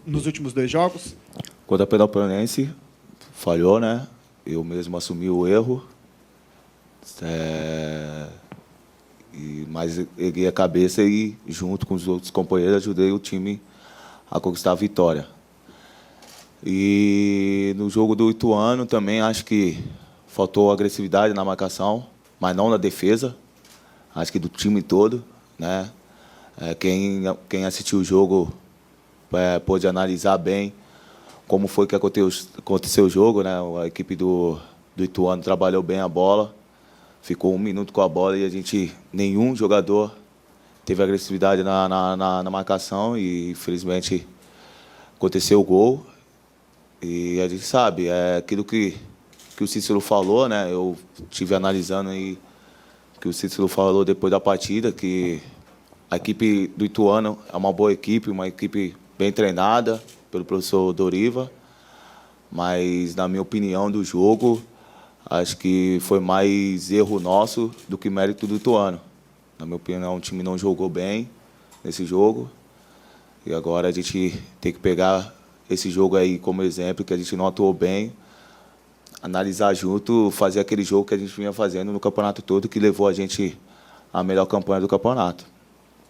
nos últimos 2 jogos? Contra a Peloponense, falhou, né? Eu mesmo assumi o erro. Mas erguei a cabeça e, junto com os outros companheiros, ajudei o time a conquistar a vitória. E no jogo do Ituano também acho que faltou agressividade na marcação, mas não na defesa. Acho que do time todo, né? Quem assistiu o jogo pôde analisar bem como foi que aconteceu o jogo, né? A equipe do Ituano trabalhou bem a bola, ficou 1 minuto com a bola e nenhum jogador teve agressividade na marcação e, infelizmente, aconteceu o gol. E a gente sabe, é aquilo que o Cícero falou, né? Eu estive analisando aí que o Cícero falou depois da partida, que a equipe do Ituano é uma boa equipe, uma equipe bem treinada pelo professor Doriva, mas, na minha opinião, do jogo, acho que foi mais erro nosso do que mérito do Ituano. Na minha opinião, o time não jogou bem nesse jogo, e agora a gente tem que pegar esse jogo aí como exemplo, que a gente não atuou bem, analisar junto, fazer aquele jogo que a gente vinha fazendo no campeonato todo, que levou a gente à melhor campanha do campeonato.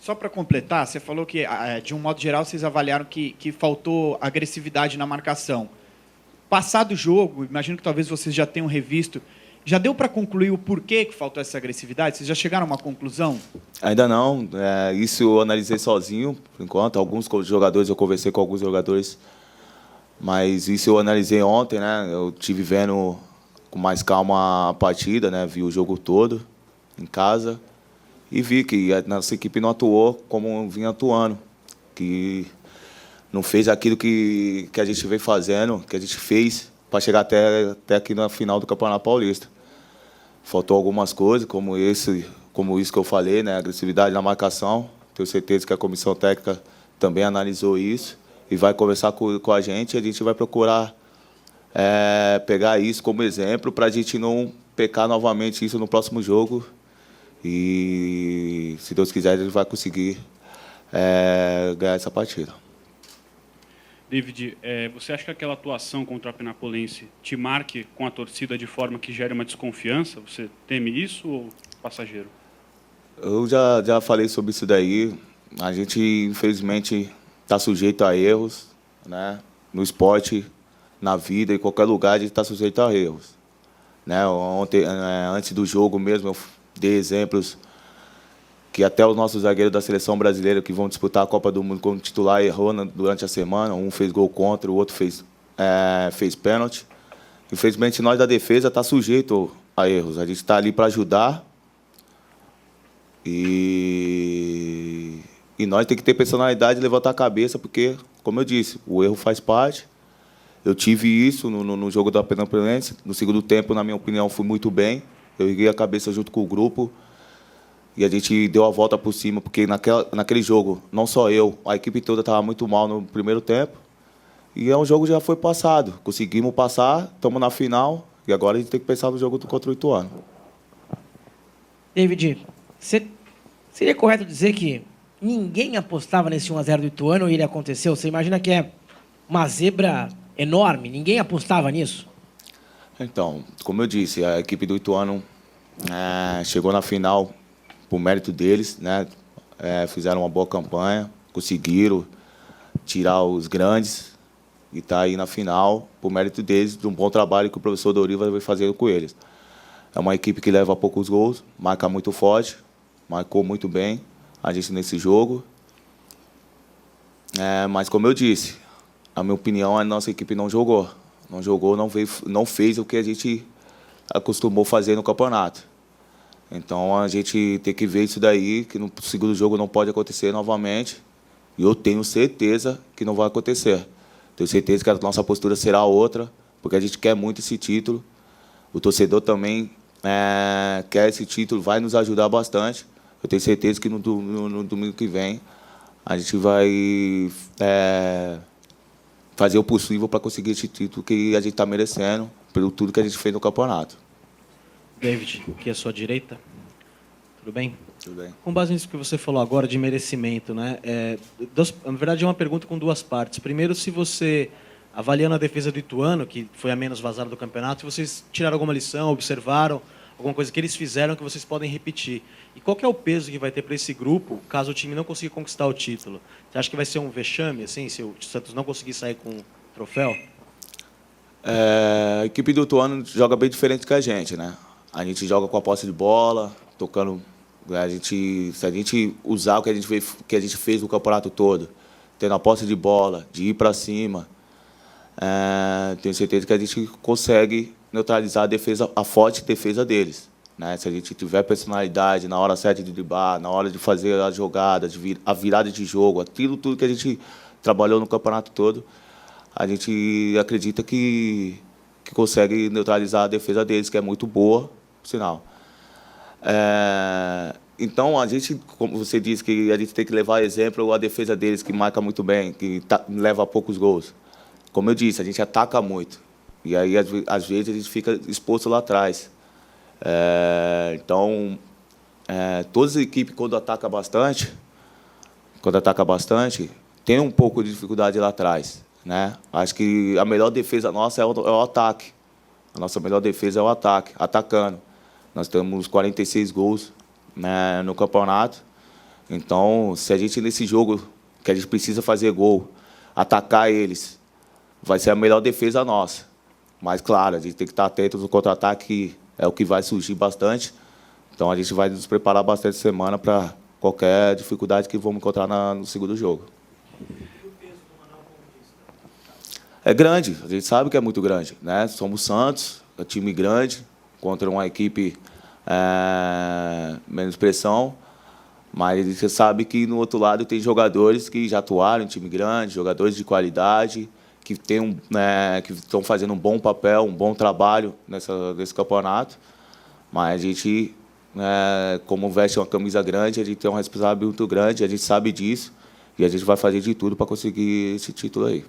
Só para completar, você falou que, de um modo geral, vocês avaliaram que faltou agressividade na marcação. Passado o jogo, imagino que talvez vocês já tenham revisto, já deu para concluir o porquê que faltou essa agressividade? Vocês já chegaram a uma conclusão? Ainda não. Isso eu analisei sozinho, por enquanto. Alguns jogadores, eu conversei com alguns jogadores, mas isso eu analisei ontem, né? Eu estive vendo com mais calma a partida, né? Vi o jogo todo em casa e vi que a nossa equipe não atuou como vinha atuando, que não fez aquilo que a gente vem fazendo, que a gente fez para chegar até aqui na final do Campeonato Paulista. Faltou algumas coisas, como isso que eu falei, né? Agressividade na marcação. Tenho certeza que a comissão técnica também analisou isso e vai conversar com a gente. A gente vai procurar pegar isso como exemplo para a gente não pecar novamente isso no próximo jogo. E, se Deus quiser, a gente vai conseguir ganhar essa partida. David, você acha que aquela atuação contra a Penapolense te marque com a torcida de forma que gere uma desconfiança? Você teme isso ou passageiro? Eu já falei sobre isso daí. A gente, infelizmente, está sujeito a erros, né? No esporte, na vida, em qualquer lugar, a gente está sujeito a erros, né? Ontem, antes do jogo mesmo, eu dei exemplos que até os nossos zagueiros da seleção brasileira que vão disputar a Copa do Mundo como titular errou durante a semana. Um fez gol contra, o outro fez pênalti. Infelizmente, nós da defesa está sujeito a erros. A gente está ali para ajudar e nós temos que ter personalidade e levantar a cabeça, porque, como eu disse, o erro faz parte. Eu tive isso no jogo da Penapolense. No segundo tempo, na minha opinião, fui muito bem. Eu ergui a cabeça junto com o grupo e a gente deu a volta por cima, porque naquele jogo, não só eu, a equipe toda estava muito mal no primeiro tempo. E um jogo já foi passado. Conseguimos passar, estamos na final, e agora a gente tem que pensar no jogo contra o Ituano. David, seria correto dizer que ninguém apostava nesse 1-0 do Ituano e ele aconteceu? Você imagina que é uma zebra enorme, ninguém apostava nisso? Então, como eu disse, a equipe do Ituano chegou na final por mérito deles, né? Fizeram uma boa campanha, conseguiram tirar os grandes e está aí na final por mérito deles, de um bom trabalho que o professor Doriva vai fazendo com eles. É uma equipe que leva poucos gols, marca muito forte, marcou muito bem a gente nesse jogo. Mas, como eu disse, a minha opinião, a nossa equipe não jogou. Não fez o que a gente acostumou fazer no campeonato. Então, a gente tem que ver isso daí, que no segundo jogo não pode acontecer novamente. E eu tenho certeza que não vai acontecer. Tenho certeza que a nossa postura será outra, porque a gente quer muito esse título. O torcedor também quer esse título, vai nos ajudar bastante. Eu tenho certeza que no domingo que vem a gente vai fazer o possível para conseguir esse título que a gente está merecendo, pelo tudo que a gente fez no campeonato. David, aqui à sua direita. Tudo bem? Tudo bem. Com base nisso que você falou agora de merecimento, né? Na verdade, é uma pergunta com duas partes. Primeiro, se você, avaliando a defesa do Ituano, que foi a menos vazada do campeonato, se vocês tiraram alguma lição, observaram alguma coisa que eles fizeram que vocês podem repetir. E qual que é o peso que vai ter para esse grupo caso o time não consiga conquistar o título? Você acha que vai ser um vexame, assim, se o Santos não conseguir sair com o troféu? A equipe do Ituano joga bem diferente que a gente, né? A gente joga com a posse de bola, tocando. Se a gente usar o que a gente fez no campeonato todo, tendo a posse de bola, de ir para cima, tenho certeza que a gente consegue neutralizar a forte defesa deles, né? Se a gente tiver personalidade na hora certa de driblar, na hora de fazer as jogadas, a virada de jogo, aquilo tudo que a gente trabalhou no campeonato todo, a gente acredita que consegue neutralizar a defesa deles, que é muito boa, por sinal. Então, a gente, como você disse, que a gente tem que levar exemplo a defesa deles, que marca muito bem, que leva a poucos gols. Como eu disse, a gente ataca muito. E aí, às vezes, a gente fica exposto lá atrás. Então, todas as equipes, quando ataca bastante, tem um pouco de dificuldade lá atrás, né? Acho que a melhor defesa nossa é o ataque. A nossa melhor defesa é o ataque, atacando. Nós temos 46 gols, né, no campeonato. Então, se a gente, nesse jogo, que a gente precisa fazer gol, atacar eles, vai ser a melhor defesa nossa. Mas, claro, a gente tem que estar atento no contra-ataque, que é o que vai surgir bastante. Então, a gente vai nos preparar bastante semana para qualquer dificuldade que vamos encontrar no segundo jogo. É grande, a gente sabe que é muito grande, né? Somos Santos, é um time grande, contra uma equipe menos pressão, mas você sabe que no outro lado tem jogadores que já atuaram em time grande, jogadores de qualidade, que estão fazendo um bom papel, um bom trabalho nesse campeonato, mas a gente, como veste uma camisa grande, a gente tem uma responsabilidade muito grande, a gente sabe disso, e a gente vai fazer de tudo para conseguir esse título aí.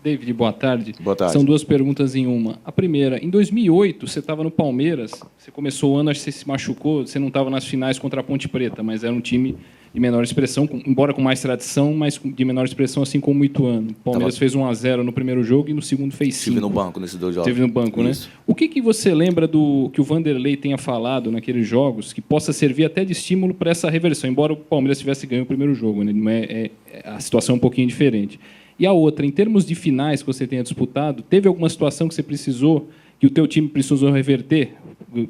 David, boa tarde. Boa tarde. São duas perguntas em uma. A primeira, em 2008, você estava no Palmeiras, você começou o ano, acho que você se machucou, você não estava nas finais contra a Ponte Preta, mas era um time de menor expressão, embora com mais tradição, mas de menor expressão, assim como o Ituano. O Palmeiras fez 1-0 no primeiro jogo e no segundo fez 5. Estive no banco nesses dois jogos. Esteve no banco, Isso. né? O que você lembra do que o Vanderlei tenha falado naqueles jogos que possa servir até de estímulo para essa reversão, embora o Palmeiras tivesse ganho o primeiro jogo, né? A situação é um pouquinho diferente. E a outra, em termos de finais que você tenha disputado, teve alguma situação que você precisou, que o teu time precisou reverter?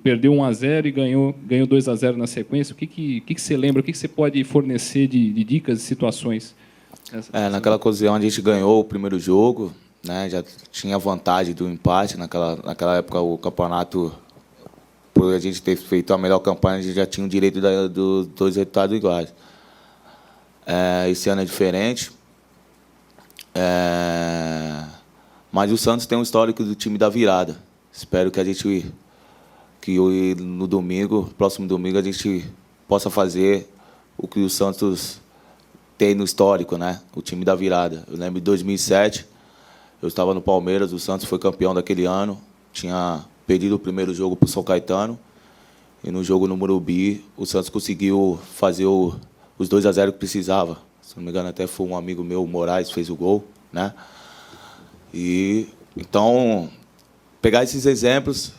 Perdeu 1-0 e ganhou 2-0 na sequência. O que você lembra? O que você pode fornecer de dicas e situações? Naquela ocasião a gente ganhou o primeiro jogo, né? Já tinha vantagem do empate. Naquela época o campeonato, por a gente ter feito a melhor campanha, a gente já tinha o direito dos dois resultados iguais. Esse ano é diferente. Mas o Santos tem um histórico do time da virada. Espero que no próximo domingo, a gente possa fazer o que o Santos tem no histórico, né? O time da virada. Eu lembro de 2007, eu estava no Palmeiras, o Santos foi campeão daquele ano, tinha perdido o primeiro jogo para o São Caetano, e no jogo no Morumbi, o Santos conseguiu fazer os 2-0 que precisava. Se não me engano, até foi um amigo meu, o Moraes, fez o gol, né? E então, pegar esses exemplos,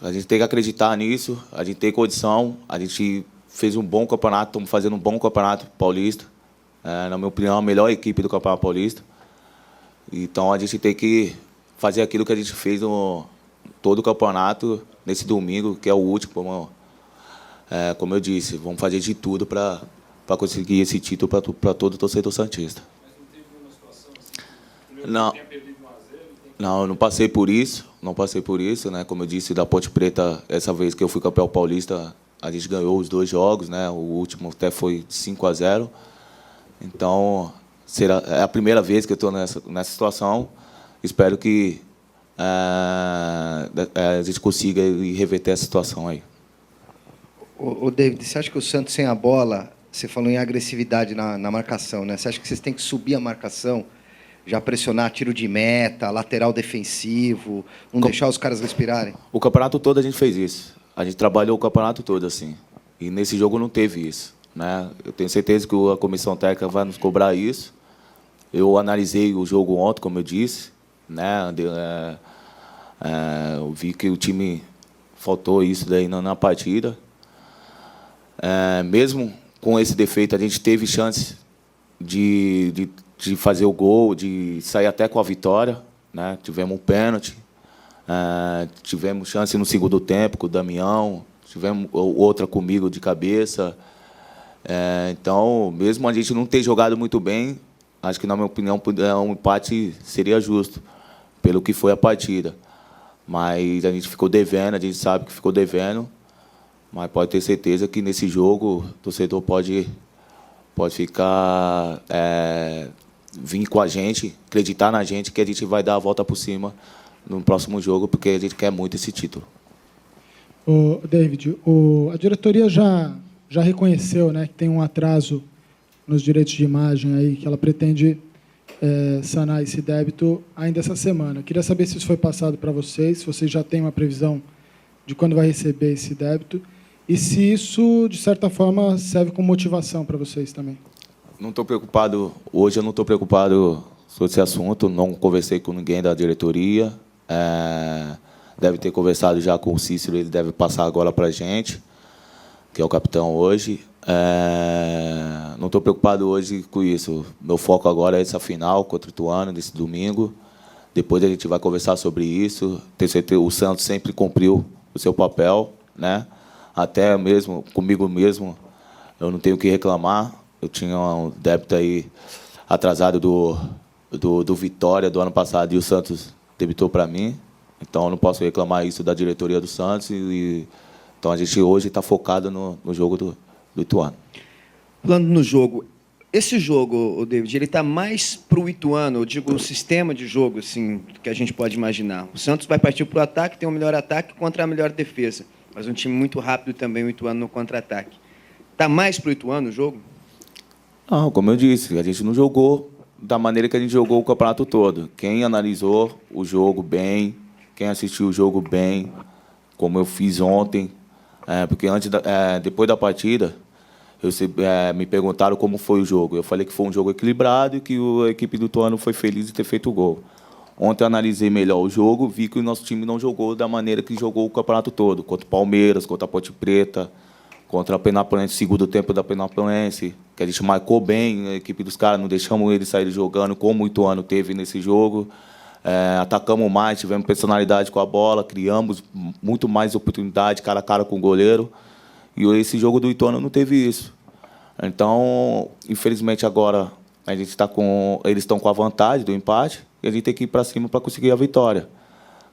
a gente tem que acreditar nisso, a gente tem condição, a gente fez um bom campeonato, estamos fazendo um bom campeonato paulista, na minha opinião, a melhor equipe do Campeonato Paulista. Então, a gente tem que fazer aquilo que a gente fez no todo o campeonato, nesse domingo, que é o último, como eu disse, vamos fazer de tudo para conseguir esse título para todo torcedor santista. Mas não teve nenhuma situação Não. Não, eu não passei por isso, né? Como eu disse, da Ponte Preta, essa vez que eu fui campeão paulista, a gente ganhou os 2 jogos, né? O último até foi 5-0. Então, é a primeira vez que eu estou nessa situação. Espero que a gente consiga reverter essa situação aí. Ô David, você acha que o Santos sem a bola, você falou em agressividade na marcação, né? Você acha que vocês têm que subir a marcação, já pressionar tiro de meta, lateral defensivo, não deixar os caras respirarem? O campeonato todo a gente fez isso. A gente trabalhou o campeonato todo assim. E nesse jogo não teve isso, né? Eu tenho certeza que a comissão técnica vai nos cobrar isso. Eu analisei o jogo ontem, como eu disse, né? Eu vi que o time faltou isso daí na partida. Mesmo com esse defeito, a gente teve chance de fazer o gol, de sair até com a vitória, né? Tivemos um pênalti, tivemos chance no segundo tempo com o Damião, tivemos outra comigo de cabeça. Então, mesmo a gente não ter jogado muito bem, acho que, na minha opinião, um empate seria justo, pelo que foi a partida. Mas a gente ficou devendo, a gente sabe que ficou devendo, mas pode ter certeza que nesse jogo o torcedor pode ficar, vir com a gente, acreditar na gente, que a gente vai dar a volta por cima no próximo jogo, porque a gente quer muito esse título. David, a diretoria já reconheceu, né, que tem um atraso nos direitos de imagem aí, que ela pretende sanar esse débito ainda essa semana. Eu queria saber se isso foi passado para vocês, se vocês já têm uma previsão de quando vai receber esse débito e se isso, de certa forma, serve como motivação para vocês também. Não estou preocupado, hoje eu não estou preocupado sobre esse assunto, não conversei com ninguém da diretoria, deve ter conversado já com o Cícero, ele deve passar agora para a gente, que é o capitão hoje. Não estou preocupado hoje com isso. Meu foco agora é essa final contra o Ituano, desse domingo. Depois a gente vai conversar sobre isso. Tenho certeza, o Santos sempre cumpriu o seu papel, né? Até mesmo comigo mesmo, eu não tenho o que reclamar. Eu tinha um débito aí atrasado do Vitória do ano passado e o Santos debitou para mim. Então eu não posso reclamar isso da diretoria do Santos. Então a gente hoje está focado no jogo do Ituano. Falando no jogo, esse jogo, David, ele está mais para o Ituano, eu digo o sistema de jogo assim, que a gente pode imaginar. O Santos vai partir para o ataque, tem o melhor ataque contra a melhor defesa, mas um time muito rápido também, o Ituano no contra-ataque. Está mais para o Ituano o jogo? Não, como eu disse, a gente não jogou da maneira que a gente jogou o campeonato todo. Quem analisou o jogo bem, quem assistiu o jogo bem, como eu fiz ontem, porque depois da partida, me perguntaram como foi o jogo. Eu falei que foi um jogo equilibrado e que a equipe do Ituano foi feliz em ter feito o gol. Ontem eu analisei melhor o jogo, vi que o nosso time não jogou da maneira que jogou o campeonato todo, contra o Palmeiras, contra a Ponte Preta, contra a Penapolense, segundo tempo da Penapolense, que a gente marcou bem a equipe dos caras, não deixamos eles saírem jogando como o Ituano teve nesse jogo. Atacamos mais, tivemos personalidade com a bola, criamos muito mais oportunidade cara a cara com o goleiro. E esse jogo do Ituano não teve isso. Então, infelizmente, agora a gente eles estão com a vantagem do empate e a gente tem que ir para cima para conseguir a vitória.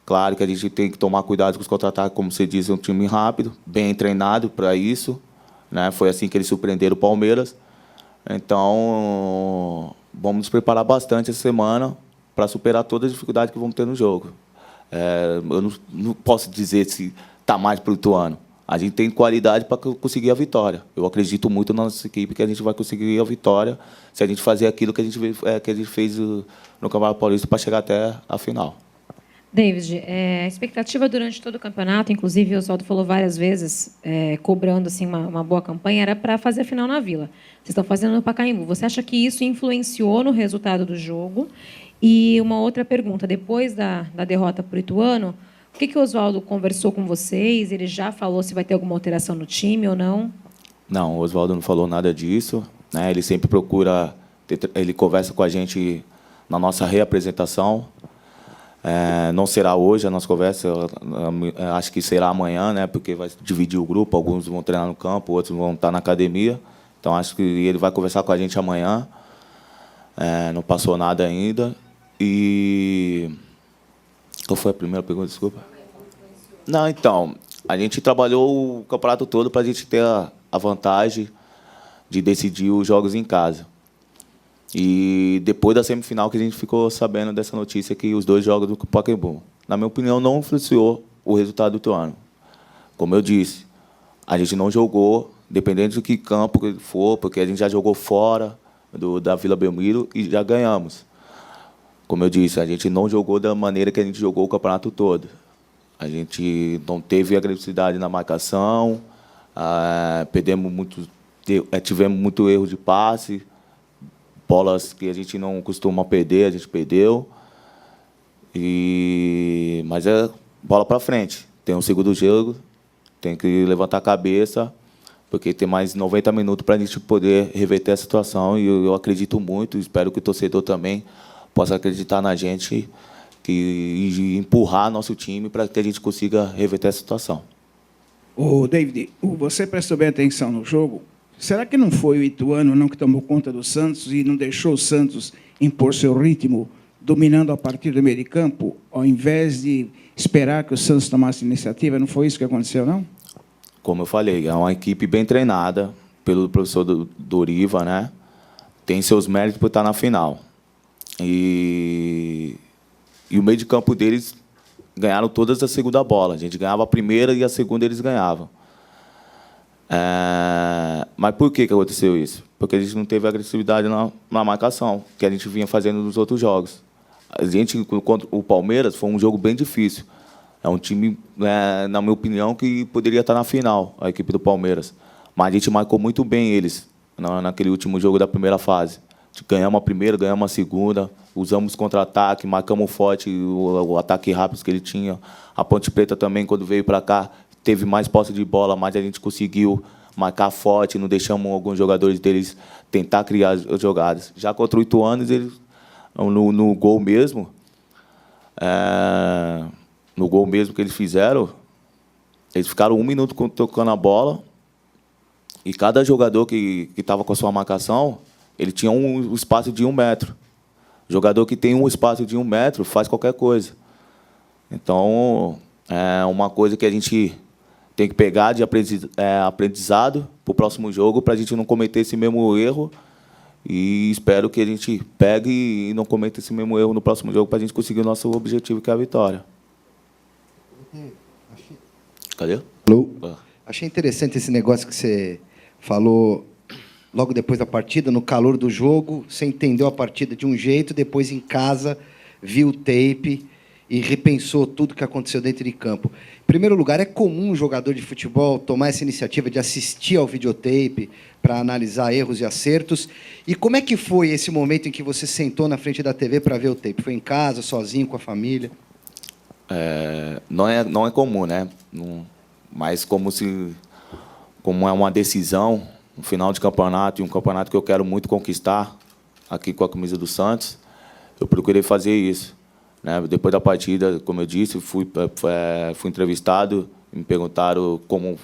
Claro que a gente tem que tomar cuidado com os contra-ataques, como você disse, é um time rápido, bem treinado para isso, né? Foi assim que eles surpreenderam o Palmeiras. Então, vamos nos preparar bastante essa semana para superar todas as dificuldades que vamos ter no jogo. Eu não posso dizer se está mais para o Ituano. A gente tem qualidade para conseguir a vitória. Eu acredito muito na nossa equipe que a gente vai conseguir a vitória se a gente fazer aquilo que a gente fez no Campeonato Paulista para chegar até a final. David, a expectativa durante todo o campeonato, inclusive o Oswaldo falou várias vezes, cobrando assim, uma boa campanha, era para fazer a final na Vila. Vocês estão fazendo no Pacaembu. Você acha que isso influenciou no resultado do jogo? E uma outra pergunta, depois da derrota para o Ituano, o que o Oswaldo conversou com vocês? Ele já falou se vai ter alguma alteração no time ou não? Não, o Oswaldo não falou nada disso, né? Ele sempre procura, ele conversa com a gente na nossa reapresentação. Não será hoje a nossa conversa, acho que será amanhã, né? Porque vai dividir o grupo, alguns vão treinar no campo, outros vão estar na academia. Então, acho que ele vai conversar com a gente amanhã. Não passou nada ainda. E... Qual foi a primeira pergunta, desculpa? Não, então, a gente trabalhou o campeonato todo para a gente ter a vantagem de decidir os jogos em casa. E depois da semifinal que a gente ficou sabendo dessa notícia que os 2 jogos do Pacaembu, na minha opinião, não influenciou o resultado do Ituano. Como eu disse, a gente não jogou, dependendo do que campo que for, porque a gente já jogou fora da Vila Belmiro e já ganhamos. Como eu disse, a gente não jogou da maneira que a gente jogou o campeonato todo. A gente não teve agressividade na marcação, Tivemos muito erro de passe, bolas que a gente não costuma perder, a gente perdeu. Mas é bola para frente. Tem um segundo jogo, tem que levantar a cabeça, porque tem mais 90 minutos para a gente poder reverter a situação. E eu acredito muito, espero que o torcedor também possa acreditar na gente e empurrar nosso time para que a gente consiga reverter a situação. Ô, David, você prestou bem atenção no jogo. Será que não foi o Ituano não que tomou conta do Santos e não deixou o Santos impor seu ritmo, dominando a partir do meio de campo, ao invés de esperar que o Santos tomasse iniciativa? Não foi isso que aconteceu, não? Como eu falei, é uma equipe bem treinada pelo professor Doriva, né? Tem seus méritos por estar na final. E o meio de campo deles ganharam todas a segunda bola. A gente ganhava a primeira e a segunda eles ganhavam. Mas por que aconteceu isso? Porque a gente não teve agressividade na marcação, que a gente vinha fazendo nos outros jogos. A gente, contra o Palmeiras, foi um jogo bem difícil. É um time, na minha opinião, que poderia estar na final, a equipe do Palmeiras. Mas a gente marcou muito bem eles naquele último jogo da primeira fase. Ganhamos a primeira, ganhamos a segunda, usamos contra-ataque, marcamos forte o ataque rápido que ele tinha. A Ponte Preta também, quando veio para cá, teve mais posse de bola, mas a gente conseguiu marcar forte, não deixamos alguns jogadores deles tentar criar as jogadas. Já contra o Ituano, eles, no gol mesmo, que eles fizeram, eles ficaram 1 minuto tocando a bola e cada jogador que estava com a sua marcação, ele tinha um espaço de 1 metro. O jogador que tem um espaço de 1 metro faz qualquer coisa. Então, é uma coisa que a gente tem que pegar de aprendizado para o próximo jogo, para a gente não cometer esse mesmo erro. E espero que a gente pegue e não cometa esse mesmo erro no próximo jogo, para a gente conseguir o nosso objetivo, que é a vitória. Cadê? Alô? Achei interessante esse negócio que você falou logo depois da partida, no calor do jogo. Você entendeu a partida de um jeito, depois em casa viu o tape e repensou tudo que aconteceu dentro de campo. Em primeiro lugar, é comum um jogador de futebol tomar essa iniciativa de assistir ao videotape para analisar erros e acertos. E como é que foi esse momento em que você sentou na frente da TV para ver o tape? Foi em casa, sozinho, com a família? Não é comum, né? Mas como é uma decisão, um final de campeonato, e um campeonato que eu quero muito conquistar aqui com a camisa do Santos, eu procurei fazer isso. Né? Depois da partida, como eu disse, fui entrevistado, me perguntaram como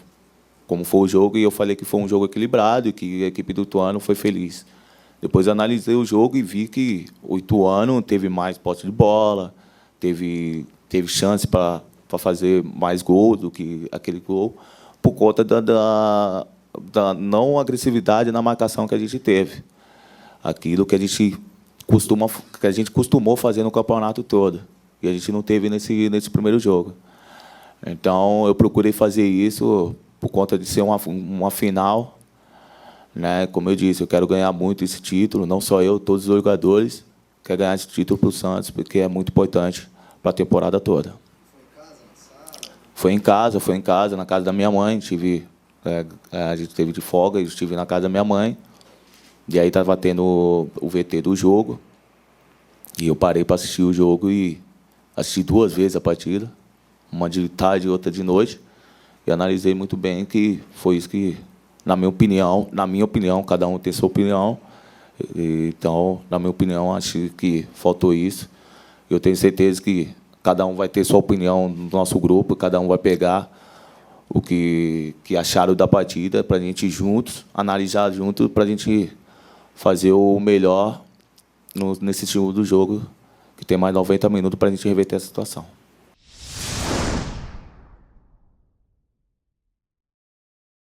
foi o jogo, e eu falei que foi um jogo equilibrado e que a equipe do Ituano foi feliz. Depois analisei o jogo e vi que o Ituano teve mais posse de bola, teve chance para fazer mais gols do que aquele gol, por conta da não agressividade na marcação que a gente teve. Aquilo que a gente costumou fazer no campeonato todo, e a gente não teve nesse primeiro jogo. Então, eu procurei fazer isso por conta de ser uma final. Né? Como eu disse, eu quero ganhar muito esse título, não só eu, todos os jogadores querem ganhar esse título para o Santos, porque é muito importante para a temporada toda. Foi em casa, na casa da minha mãe. A gente teve de folga, eu estive na casa da minha mãe. E aí estava tendo o VT do jogo. E eu parei para assistir o jogo e assisti 2 vezes a partida. Uma de tarde e outra de noite. E analisei muito bem que foi isso que, na minha opinião, cada um tem sua opinião. Então, na minha opinião, acho que faltou isso. Eu tenho certeza que cada um vai ter sua opinião no nosso grupo, cada um vai pegar o que acharam da partida, para a gente juntos, analisar juntos, para a gente fazer o melhor nesse estilo do jogo, que tem mais 90 minutos para a gente reverter a situação.